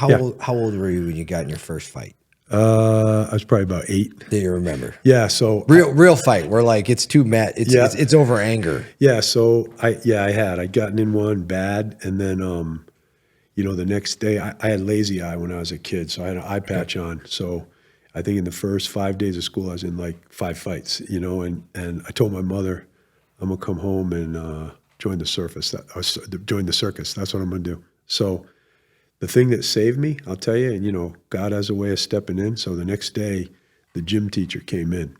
How old were you when you got in your first fight? I was probably about 8. Do you remember? Yeah. So real fight where like it's too mad. It's over anger. Yeah. So I'd gotten in one bad, and then the next day I had lazy eye when I was a kid, so I had an eye patch on. So I think in the first 5 days of school I was in like 5 fights, and I told my mother I'm gonna come home and join the circus. Join the circus. That's what I'm gonna do. So the thing that saved me, I'll tell you, and God has a way of stepping in. So the next day, the gym teacher came in,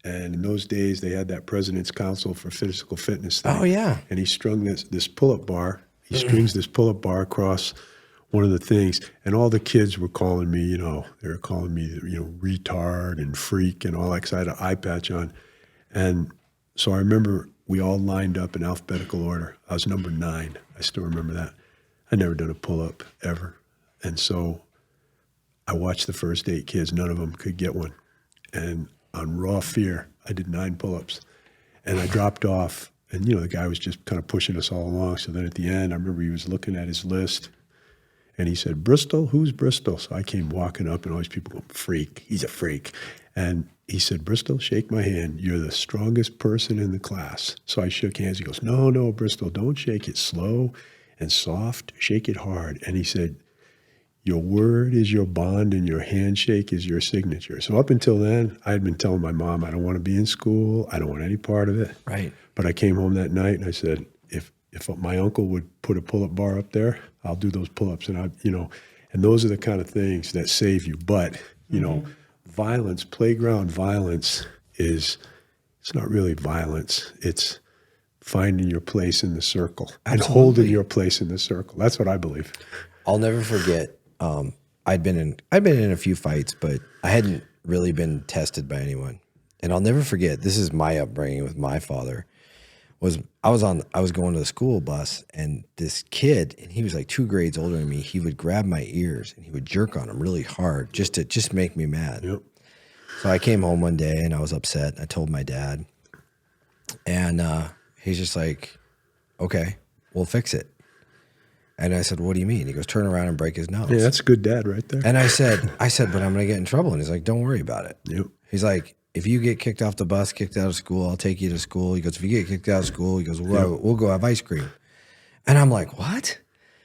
and in those days they had that President's Council for Physical Fitness thing. Oh yeah. And he strung this pull-up bar. He strings this pull-up bar across one of the things, and all the kids were calling me, they were calling me, retard and freak and all that, because I had an eye patch on. And so I remember we all lined up in alphabetical order. I was number 9. I still remember that. I'd never done a pull-up ever. And so I watched the first 8 kids. None of them could get one. And on raw fear, I did 9 pull-ups. And I dropped off, and, the guy was just kind of pushing us all along. So then at the end, I remember he was looking at his list, and he said, Bristol, who's Bristol? So I came walking up, and all these people go, freak, he's a freak. And he said, Bristol, shake my hand. You're the strongest person in the class. So I shook hands. He goes, no, Bristol, don't shake it slow and soft. Shake it hard. And he said, your word is your bond and your handshake is your signature. So up until then, I had been telling my mom, I don't want to be in school. I don't want any part of it. Right. But I came home that night and I said, if my uncle would put a pull-up bar up there, I'll do those pull-ups. And and those are the kind of things that save you. But, violence, playground violence it's not really violence. It's finding your place in the circle. Absolutely. And holding your place in the circle. That's what I believe. I'll never forget. I'd been in a few fights, but I hadn't really been tested by anyone. And I'll never forget. This is my upbringing with my father. I was going to the school bus, and this kid, and he was like 2 grades older than me. He would grab my ears and he would jerk on them really hard just to make me mad. Yep. So I came home one day and I was upset. I told my dad, and he's just like, okay, we'll fix it. And I said, what do you mean? He goes, turn around and break his nose. Yeah, that's a good dad right there. And I said, but I'm going to get in trouble. And he's like, don't worry about it. Yep. He's like, if you get kicked off the bus, kicked out of school, I'll take you to school. He goes, if you get kicked out of school, he goes, we'll go have ice cream. And I'm like, what?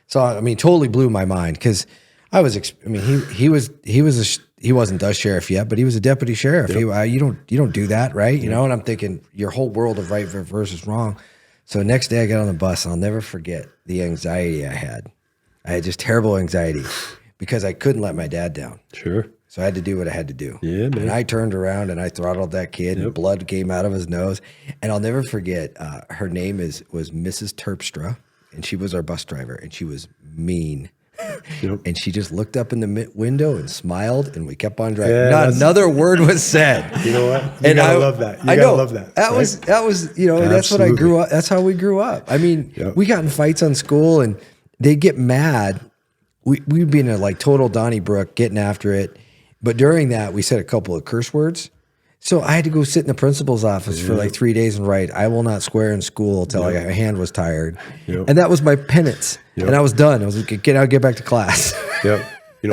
So, totally blew my mind, because I was, he wasn't the sheriff yet, but he was a deputy sheriff. Yep. You don't do that, right? You know, and I'm thinking your whole world of right versus wrong. So next day I got on the bus, and I'll never forget the anxiety I had. I had just terrible anxiety because I couldn't let my dad down. Sure. So I had to do what I had to do. Yeah, man. And I turned around and I throttled that kid, and blood came out of his nose. And I'll never forget, her name was Mrs. Terpstra, and she was our bus driver, and she was mean. Yep. And she just looked up in the window and smiled, and we kept on driving. Yeah, Not another word was said. You know what? You gotta love that. You gotta love that. That was that's what I grew up. That's how we grew up. We got in fights on school, and they'd get mad. We'd be in a total Donnybrook getting after it. But during that, we said a couple of curse words. So I had to go sit in the principal's office for 3 days and write, I will not swear in school until my hand was tired. Yep. And that was my penance. Yep. And I was done. I was like, get back to class. Yep.